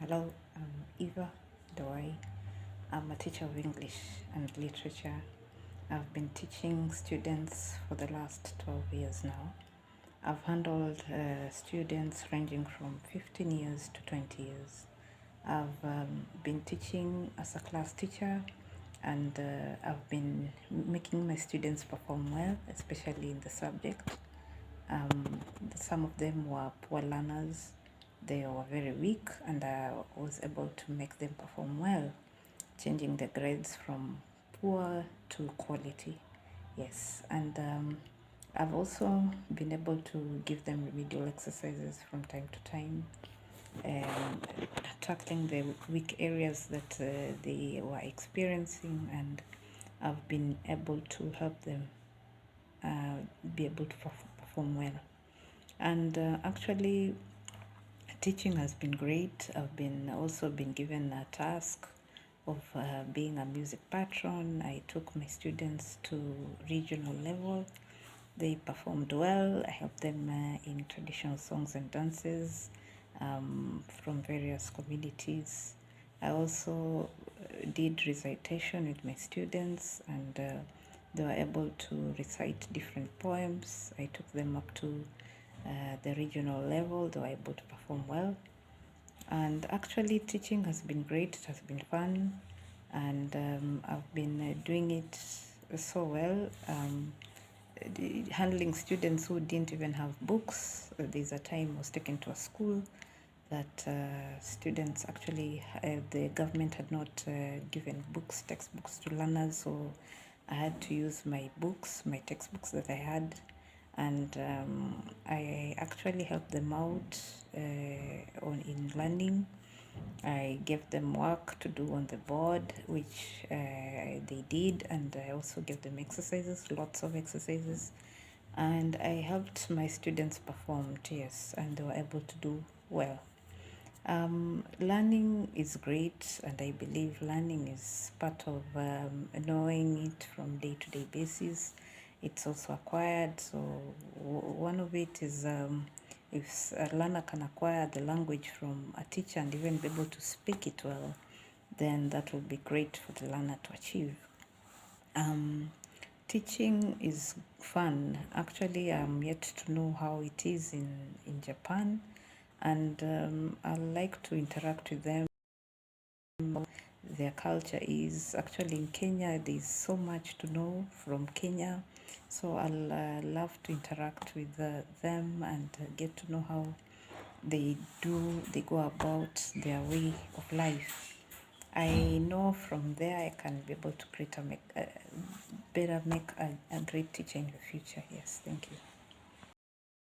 Hello, I'm Eva Doi. I'm a teacher of English and literature. I've been teaching students for the last 12 years now. I've handled students ranging from 15 years to 20 years. I've been teaching as a class teacher, and I've been making my students perform well, especially in the subject. Um, some of them were poor learners. They were very weak, and I was able to make them perform well, changing the grades from poor to quality. Yes, and I've also been able to give them remedial exercises from time to time, and tackling the weak areas that they were experiencing, and I've been able to help them be able to perform well. And actually, teaching has been great. I've been also been given a task of being a music patron. I took my students to regional level. They performed well. I helped them in traditional songs and dances from various communities. I also did recitation with my students, and they were able to recite different poems. I took them up to the regional level. They were able to perform well. And actually, teaching has been great. It has been fun, and I've been doing it so well. Handling students who didn't even have books. There's a time I was taken to a school that students actually, the government had not given books, textbooks to learners, so I had to use my books, my textbooks that I had, and I actually helped them out on in learning. I gave them work to do on the board, which they did, and I also gave them exercises, lots of exercises, and I helped my students perform tests, and they were able to do well. Learning is great, and I believe learning is part of knowing it from day-to-day basis. It's also acquired. So one of it is if a learner can acquire the language from a teacher and even be able to speak it well, then that will be great for the learner to achieve. Teaching is fun. Actually, I'm yet to know how it is in Japan, and I like to interact with them. Their culture is actually in Kenya. There's so much to know from Kenya, so I'll love to interact with them and get to know how they go about their way of life. I know from there I can be able to create better make a great teacher in the future. Yes, thank you.